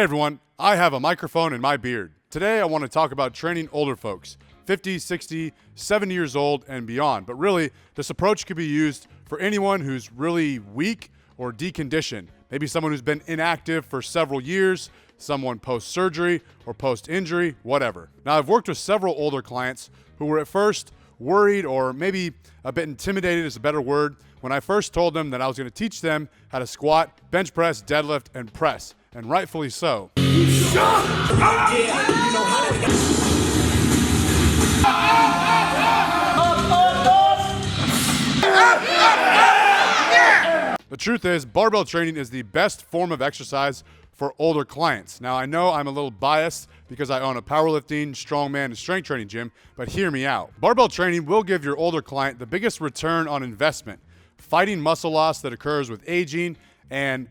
Hey everyone, I have a microphone in my beard. Today I want to talk about training older folks, 50, 60, 70 years old and beyond. But really, this approach could be used for anyone who's really weak or deconditioned. Maybe someone who's been inactive for several years, someone post-surgery or post-injury, whatever. Now I've worked with several older clients who were at first worried or maybe a bit intimidated is a better word when I first told them that I was going to teach them how to squat, bench press, deadlift, and press. And rightfully so. The truth is, barbell training is the best form of exercise for older clients. Now, I know I'm a little biased because I own a powerlifting, strongman, and strength training gym, but hear me out. Barbell training will give your older client the biggest return on investment, fighting muscle loss that occurs with aging and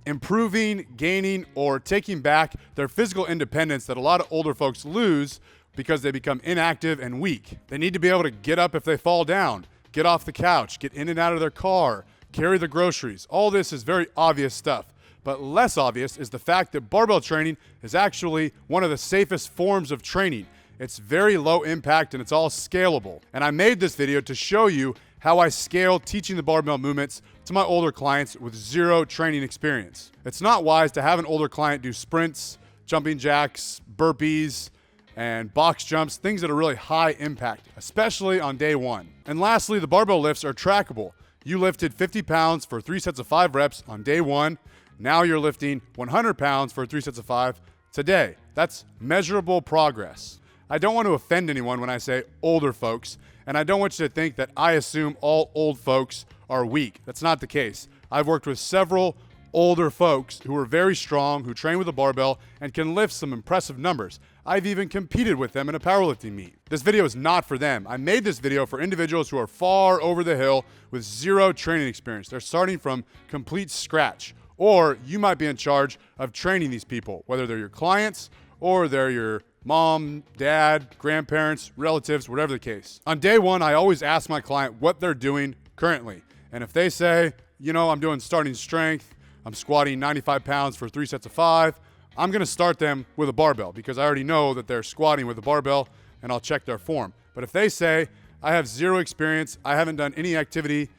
improving, gaining, or taking back their physical independence that a lot of older folks lose because they become inactive and weak. They need to be able to get up if they fall down, get off the couch, get in and out of their car, carry the groceries. All this is very obvious stuff. But less obvious is the fact that barbell training is actually one of the safest forms of training. It's very low impact and it's all scalable. And I made this video to show you how I scale teaching the barbell movements to my older clients with zero training experience. It's not wise to have an older client do sprints, jumping jacks, burpees, and box jumps, things that are really high impact, especially on day one. And lastly, the barbell lifts are trackable. You lifted 50 pounds for 3 sets of 5 reps on day one. Now you're lifting 100 pounds for 3 sets of 5 today. That's measurable progress. I don't want to offend anyone when I say older folks, and I don't want you to think that I assume all old folks are weak. That's not the case. I've worked with several older folks who are very strong, who train with a barbell, and can lift some impressive numbers. I've even competed with them in a powerlifting meet. This video is not for them. I made this video for individuals who are far over the hill with zero training experience. They're starting from complete scratch. Or you might be in charge of training these people, whether they're your clients or they're your mom, dad, grandparents, relatives, whatever the case. On day one, I always ask my client what they're doing currently. And if they say, you know, I'm doing starting strength, I'm squatting 95 pounds for 3 sets of 5, I'm gonna start them with a barbell because I already know that they're squatting with a barbell and I'll check their form. But if they say, I have zero experience, I haven't done any activity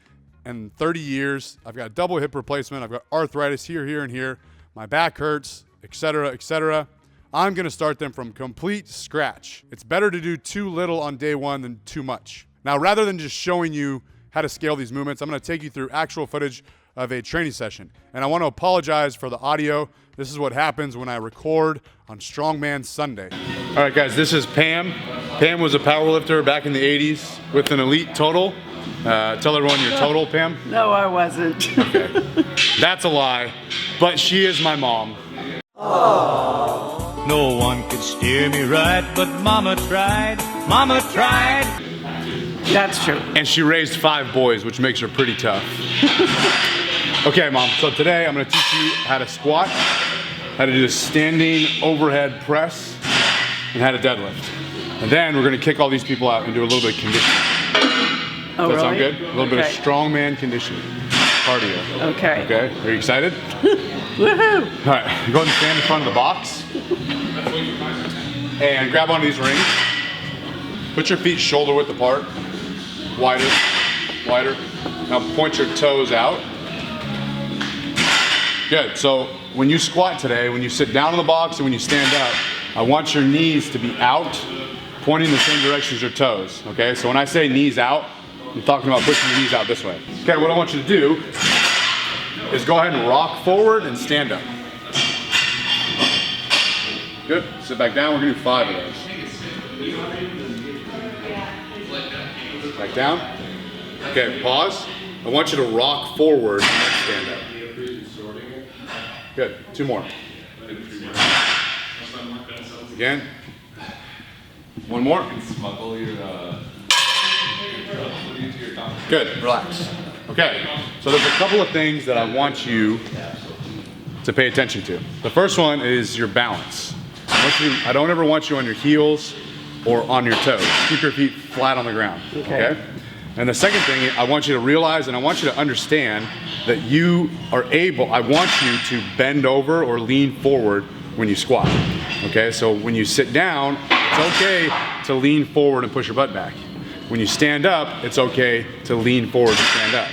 in 30 years, I've got a double hip replacement, I've got arthritis here, here, and here, my back hurts, etc., I'm gonna start them from complete scratch. It's better to do too little on day one than too much. Now, rather than just showing you how to scale these movements, I'm gonna take you through actual footage of a training session. And I wanna apologize for the audio. This is what happens when I record on Strongman Sunday. All right, guys, this is Pam. Pam was a powerlifter back in the 80s with an elite total. Tell everyone your total, Pam. No, I wasn't. Okay. That's a lie, but she is my mom. Aww. No one could steer me right, but Mama tried. Mama tried. That's true. And she raised 5 boys, which makes her pretty tough. Okay, Mom, so today I'm gonna teach you how to squat, how to do a standing overhead press, and how to deadlift. And then we're gonna kick all these people out and do a little bit of conditioning. Oh, Does that sound really? good? A little bit of strongman conditioning, cardio. Okay. Okay, are you excited? Woohoo! All right, go ahead and stand in front of the box. And grab one of these rings. Put your feet shoulder width apart. Wider, wider. Now point your toes out. Good, so when you squat today, when you sit down in the box and when you stand up, I want your knees to be out, pointing the same direction as your toes, okay? So when I say knees out, I'm talking about pushing your knees out this way. Okay, what I want you to do is go ahead and rock forward and stand up. Good, sit back down, we're gonna do 5 of those. Back down. Okay, pause. I want you to rock forward and then stand up. Good, 2 more. Again. 1 more. Good, relax. Okay, so there's a couple of things that I want you to pay attention to. The first one is your balance. I don't ever want you on your heels or on your toes. Keep your feet flat on the ground, okay? And the second thing I want you to realize and I want you to understand that you are able, I want you to bend over or lean forward when you squat. Okay, so when you sit down, it's okay to lean forward and push your butt back. When you stand up, it's okay to lean forward and stand up.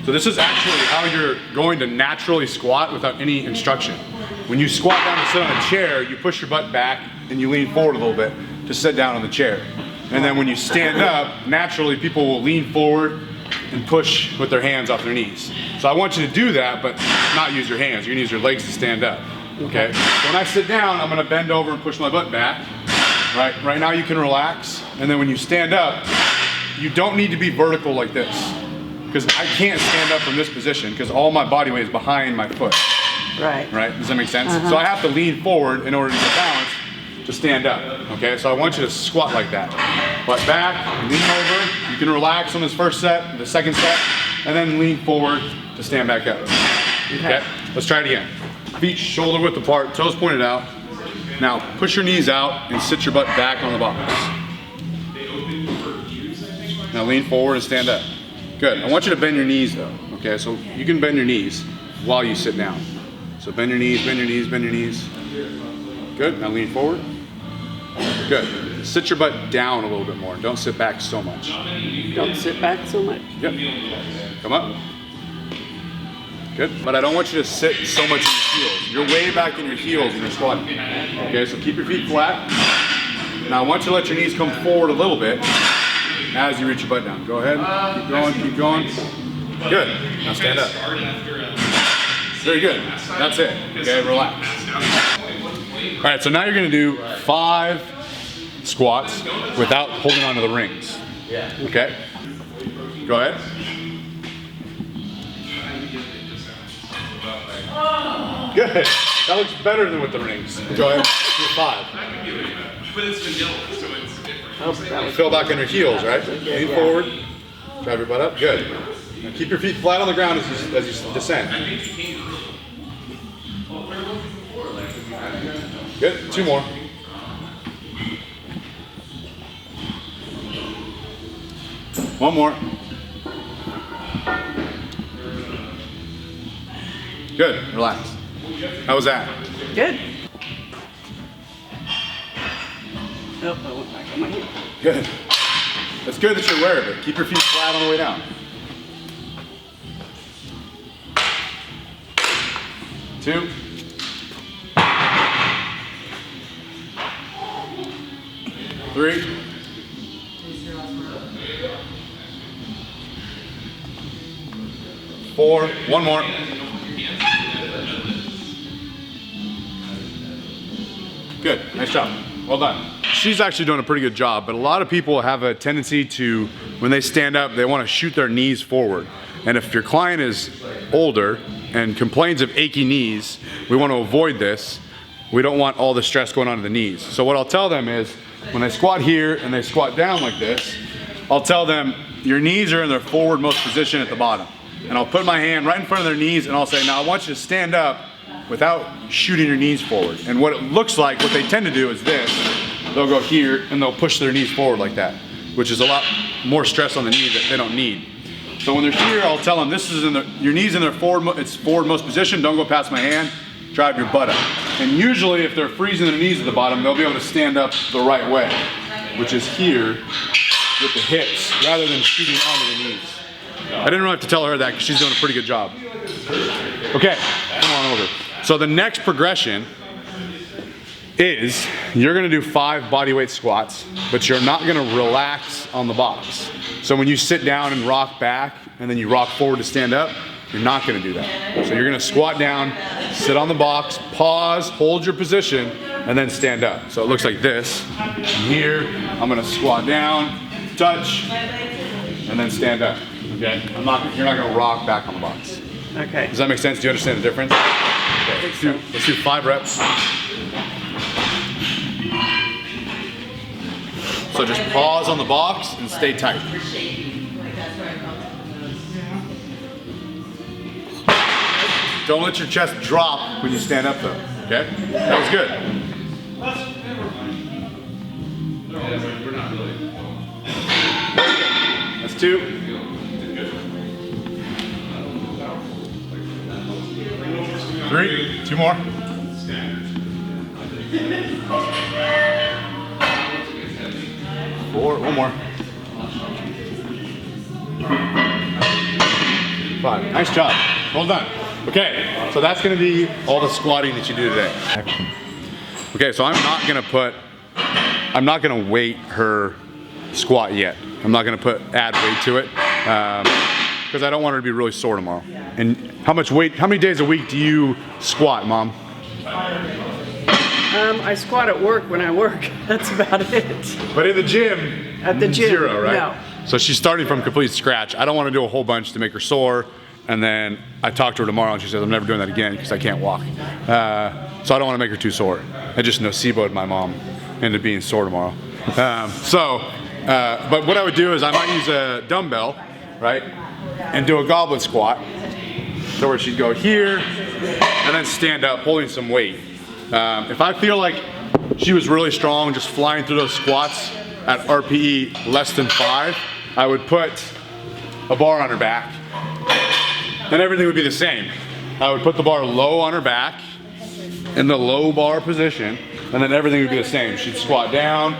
So this is actually how you're going to naturally squat without any instruction. When you squat down to sit on a chair, you push your butt back and you lean forward a little bit to sit down on the chair. And then when you stand up, naturally people will lean forward and push with their hands off their knees. So I want you to do that, but not use your hands. You're gonna use your legs to stand up, okay? So when I sit down, I'm gonna bend over and push my butt back. Right now you can relax, and then when you stand up, you don't need to be vertical like this, because I can't stand up from this position because all my body weight is behind my foot. Right. Right, does that make sense? So I have to lean forward in order to get balance to stand up, okay? So I want you to squat like that. Butt back, lean over, you can relax on this first set, the second set, and then lean forward to stand back up, okay? Let's try it again. Feet shoulder width apart, toes pointed out. Now push your knees out and sit your butt back on the box. Now lean forward and stand up. Good, I want you to bend your knees though, okay? So you can bend your knees while you sit down. So bend your knees, bend your knees, bend your knees. Good, now lean forward. Good, sit your butt down a little bit more. Don't sit back so much. Don't sit back so much. Yep, come up. Good, but I don't want you to sit so much in your heels. You're way back in your heels when you're squatting. Okay, so keep your feet flat. Now I want you to let your knees come forward a little bit as you reach your butt down. Go ahead, keep going, keep going. Good, now stand up. Very good, that's it, okay, relax. All right, so now you're gonna do 5 squats without holding onto the rings, okay? Go ahead. Good. That looks better than with the rings. Go ahead. Do 5. But it's vanilla, so it's different. Fill back on your heels, right? Lean forward. Drive your butt up. Good. Now keep your feet flat on the ground as you descend. Good. 2 more. One more. Good. Relax. How was that? Good. Oh, I went back on my heel. Good. It's good that you're aware of it. Keep your feet flat on the way down. 2. 3. 4. One more. Good, nice job, well done. She's actually doing a pretty good job, but a lot of people have a tendency to, when they stand up, they want to shoot their knees forward. And if your client is older and complains of achy knees, we want to avoid this. We don't want all the stress going on to the knees. So what I'll tell them is, when they squat here and they squat down like this, I'll tell them, your knees are in their forwardmost position at the bottom. And I'll put my hand right in front of their knees and I'll say, now I want you to stand up without shooting your knees forward. And what it looks like, what they tend to do is this. They'll go here and they'll push their knees forward like that, which is a lot more stress on the knee that they don't need. So when they're here, I'll tell them this is your knees in their forwardmost position. Don't go past my hand. Drive your butt up. And usually if they're freezing their knees at the bottom, they'll be able to stand up the right way, which is here with the hips rather than shooting onto the knees. I didn't really have to tell her that because she's doing a pretty good job. Okay, come on over. So the next progression is you're gonna do 5 bodyweight squats, but you're not gonna relax on the box. So when you sit down and rock back and then you rock forward to stand up, you're not gonna do that. So you're gonna squat down, sit on the box, pause, hold your position, and then stand up. So it looks like this. Here, I'm gonna squat down, touch, and then stand up. Okay? You're not gonna rock back on the box. Okay. Does that make sense? Do you understand the difference? Okay, let's do 5 reps. So just pause on the box and stay tight. Don't let your chest drop when you stand up though, okay? That was good. That's 2. 3, 2 more. 4, one more. 5. Nice job. Well done. Okay, so that's gonna be all the squatting that you do today. Okay, so I'm not gonna weight her squat yet. I'm not gonna add weight to it because I don't want her to be really sore tomorrow. And how many days a week do you squat, Mom? I squat at work when I work. That's about it. But in the gym, At the gym, 0, right? no. So she's starting from complete scratch. I don't want to do a whole bunch to make her sore. And then I talk to her tomorrow and she says, I'm never doing that again because I can't walk. So I don't want to make her too sore. I just noceboed my mom into being sore tomorrow. But what I would do is I might use a dumbbell, right? And do a goblet squat. So where she'd go here and then stand up holding some weight. If I feel like she was really strong, just flying through those squats at RPE less than 5, I would put a bar on her back, and everything would be the same. I would put the bar low on her back, in the low bar position, and then everything would be the same. She'd squat down,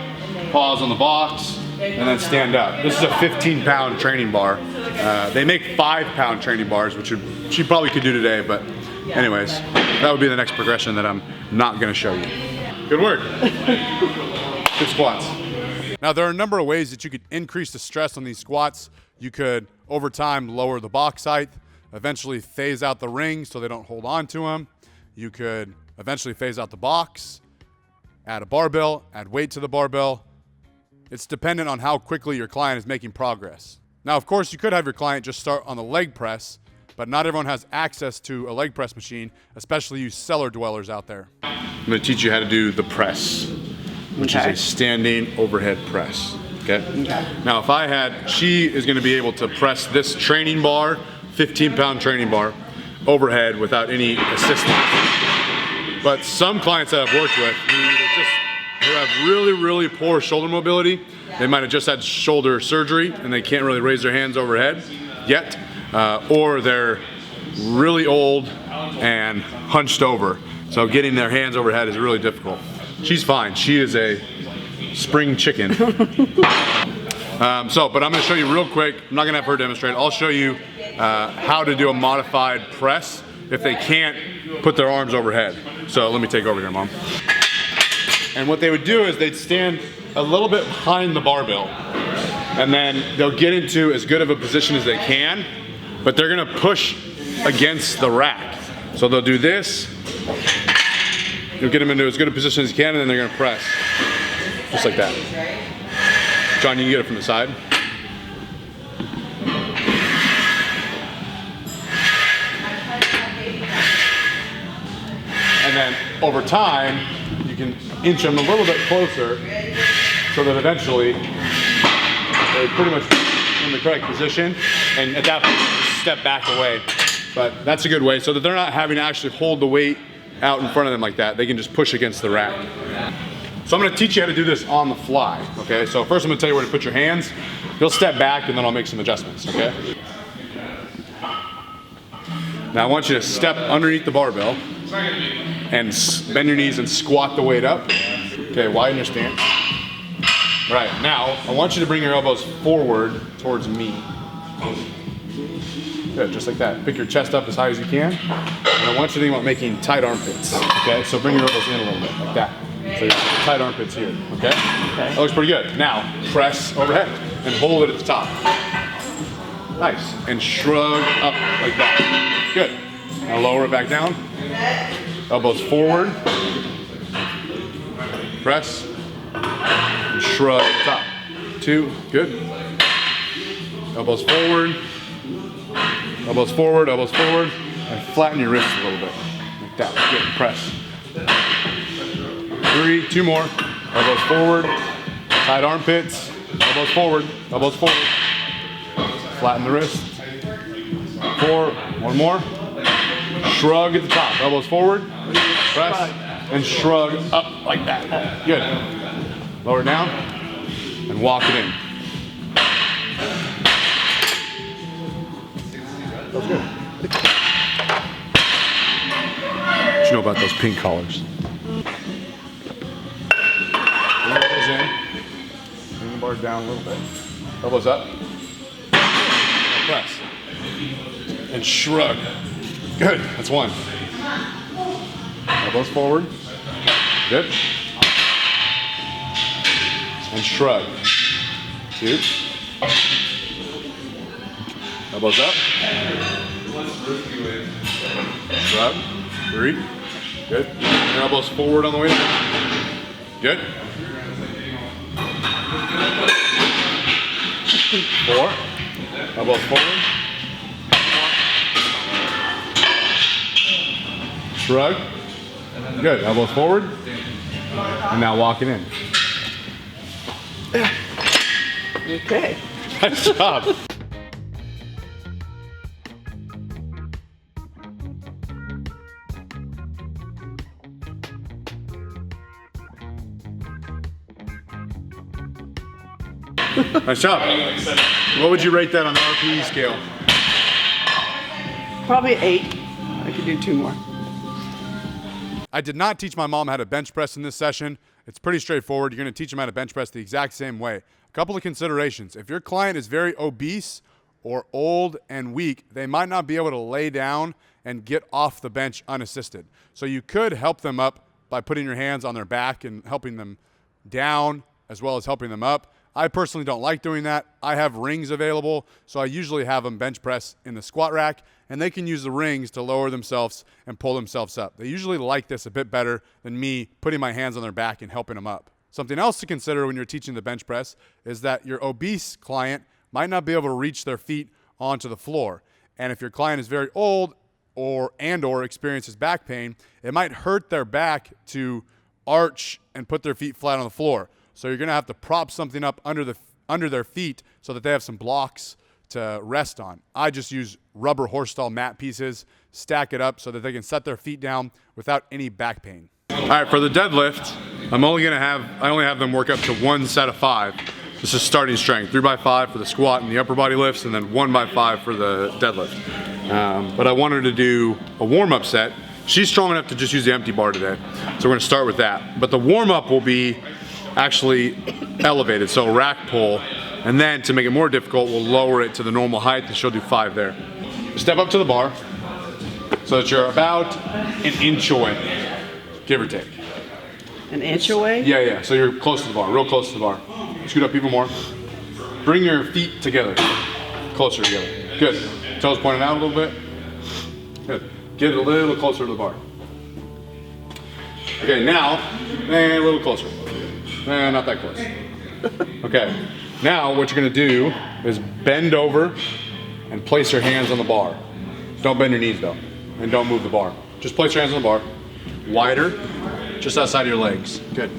pause on the box, and then stand up. This is a 15-pound training bar. They make 5-pound training bars, which she probably could do today, but anyways, that would be the next progression that I'm not gonna show you. Good work. Good squats. Now there are a number of ways that you could increase the stress on these squats. You could, over time, lower the box height, eventually phase out the ring so they don't hold on to them. You could eventually phase out the box, add a barbell, add weight to the barbell. It's dependent on how quickly your client is making progress. Now, of course, you could have your client just start on the leg press, but not everyone has access to a leg press machine, especially you cellar dwellers out there. I'm gonna teach you how to do the press, which is a standing overhead press, okay? Now, she is gonna be able to press this training bar, 15-pound training bar, overhead without any assistance. But some clients that I've worked with who have really, really poor shoulder mobility, they might have just had shoulder surgery and they can't really raise their hands overhead yet, or they're really old and hunched over. So getting their hands overhead is really difficult. She's fine. She is a spring chicken. But I'm gonna show you real quick. I'm not gonna have her demonstrate. I'll show you how to do a modified press if they can't put their arms overhead. So let me take over here, Mom. And what they would do is they'd stand a little bit behind the barbell, and then they'll get into as good of a position as they can, but they're gonna push against the rack. So they'll do this, you'll get them into as good a position as you can, and then they're gonna press, just like that. John, you can get it from the side. And then over time, you can inch them a little bit closer so that eventually they're pretty much in the correct position, and at that point, just step back away. But that's a good way so that they're not having to actually hold the weight out in front of them like that. They can just push against the rack. So I'm gonna teach you how to do this on the fly, okay? So first I'm gonna tell you where to put your hands. You'll step back and then I'll make some adjustments, okay? Now I want you to step underneath the barbell and bend your knees and squat the weight up. Okay, widen your stance. All right, now I want you to bring your elbows forward towards me. Good, just like that. Pick your chest up as high as you can. And I want you to think about making tight armpits, okay? So bring your elbows in a little bit, like that. So you have tight armpits here, okay? That looks pretty good. Now, press overhead and hold it at the top. Nice, and shrug up like that. Good. Now lower it back down. Elbows forward. Press. And shrug at the top. 2, good. Elbows forward. Elbows forward, elbows forward. And flatten your wrists a little bit. Like that, good, press. 3, 2 more. Elbows forward. Tight armpits. Elbows forward, elbows forward. Flatten the wrist. 4, 1 more. Shrug at the top, elbows forward, press, and shrug up like that. Good. Lower down, and walk it in. That was good. What you know about those pink collars? bars in. Bring the bars down a little bit. Elbows up. Now press. And shrug. Good, that's one. Elbows forward. Good. And shrug. 2. Elbows up. Shrug. 3. Good. Your elbows forward on the way down. Good. 4. Elbows forward. Shrug. Good. Elbows forward. And now walking in. Okay. Nice job. Nice job. What would you rate that on the RPE scale? Probably 8. I could do 2 more. I did not teach my mom how to bench press in this session. It's pretty straightforward. You're going to teach them how to bench press the exact same way. A couple of considerations. If your client is very obese or old and weak, they might not be able to lay down and get off the bench unassisted. So you could help them up by putting your hands on their back and helping them down as well as helping them up. I personally don't like doing that. I have rings available, so I usually have them bench press in the squat rack, and they can use the rings to lower themselves and pull themselves up. They usually like this a bit better than me putting my hands on their back and helping them up. Something else to consider when you're teaching the bench press is that your obese client might not be able to reach their feet onto the floor. And if your client is very old or experiences back pain, it might hurt their back to arch and put their feet flat on the floor. So you're going to have to prop something up under their feet so that they have some blocks to rest on. I just use rubber horse stall mat pieces, stack it up so that they can set their feet down without any back pain. All right, for the deadlift, I only have them work up to 1 set of 5. This is starting strength, 3x5 for the squat and the upper body lifts, and then 1x5 for the deadlift. But I want her to do a warm-up set. She's strong enough to just use the empty bar today, so we're gonna start with that. But the warm-up will be actually elevated, so rack pull, and then to make it more difficult, we'll lower it to the normal height, and she'll do 5 there. Step up to the bar, so that you're about an inch away, give or take. An inch away? Yeah, so you're close to the bar, real close to the bar. Scoot up even more. Bring your feet together, closer together. Good, toes pointed out a little bit. Good, get a little closer to the bar. Okay, now, and a little closer. Not that close. Okay, now what you're gonna do is bend over and place your hands on the bar. Don't bend your knees though, and don't move the bar. Just place your hands on the bar. Wider, just outside of your legs. Good.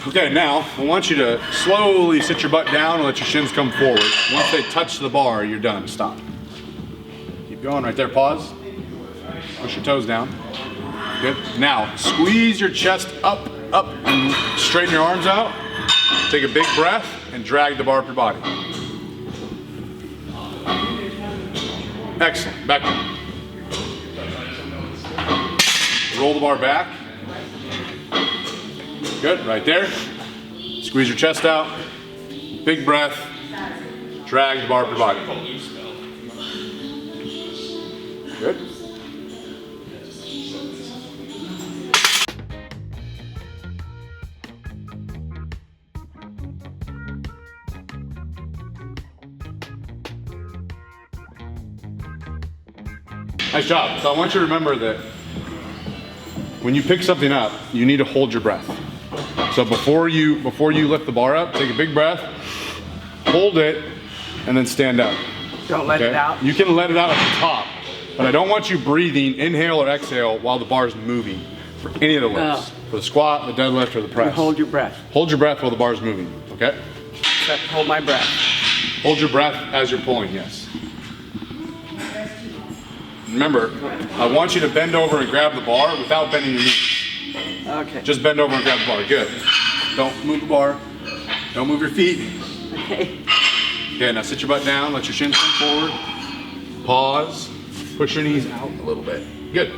Okay, now I want you to slowly sit your butt down and let your shins come forward. Once they touch the bar, you're done. Stop. Keep going right there, pause. Push your toes down. Good. Now, squeeze your chest up, and straighten your arms out. Take a big breath and drag the bar up your body. Excellent. Back down. Roll the bar back. Good, right there. Squeeze your chest out. Big breath. Drag the bar up your body. Good. Nice job. So I want you to remember that when you pick something up, you need to hold your breath. So before you lift the bar up, take a big breath, hold it, and then stand up. Don't let it out. You can let it out at the top, but I don't want you breathing, inhale or exhale, while the bar is moving for any of the lifts. For the squat, the deadlift, or the press. And hold your breath. Hold your breath while the bar is moving, okay? Hold my breath. Hold your breath as you're pulling, yes. Remember, I want you to bend over and grab the bar without bending your knees. Okay. Just bend over and grab the bar. Good. Don't move the bar. Don't move your feet. Okay. Okay, now sit your butt down. Let your shins come forward. Pause. Push your knees out a little bit. Good.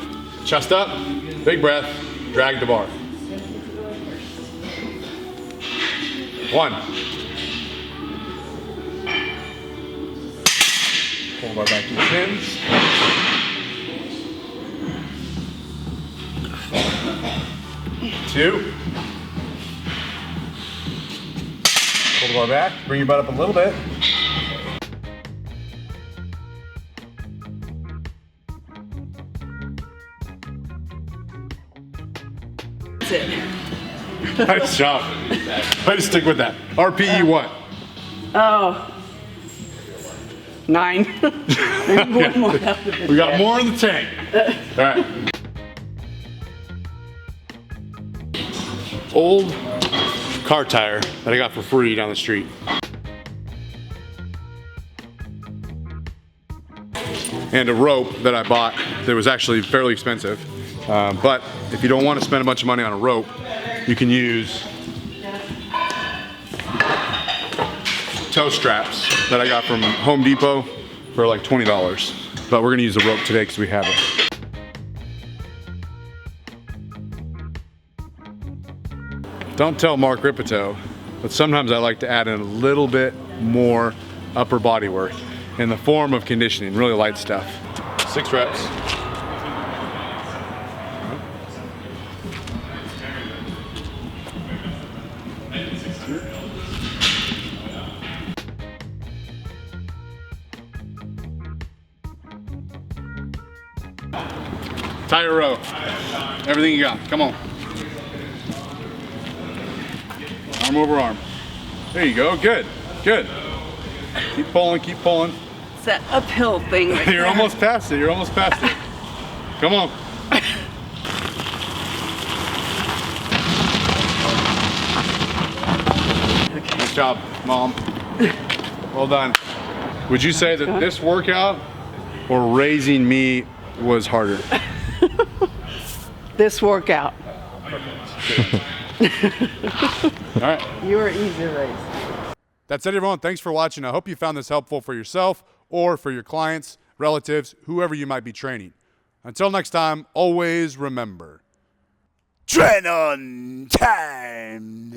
Chest up. Big breath. Drag the bar. 1. Pull the bar back to the shins. 2. Pull the bar back, bring your butt up a little bit. That's it. Nice job. Way to stick with that. RPE what? Oh. 9. Maybe one more after this. We got more in the tank. All right. Old car tire that I got for free down the street. And a rope that I bought that was actually fairly expensive. But if you don't want to spend a bunch of money on a rope, you can use toe straps that I got from Home Depot for like $20. But we're gonna use the rope today because we have it. Don't tell Mark Ripito, but sometimes I like to add in a little bit more upper body work in the form of conditioning, really light stuff. 6 reps. Tire row. Everything you got. Come on. Arm over arm. There you go. Good. Good. Keep pulling. Keep pulling. It's that uphill thing. Right You're almost past it. You're almost past it. Come on. Okay. Nice job, Mom. Well done. Would you say that this workout or raising me was harder? This workout. All right. You were easy to raise. That's it, everyone. Thanks for watching. I hope you found this helpful for yourself or for your clients, relatives, whoever you might be training. Until next time, always remember, train on time.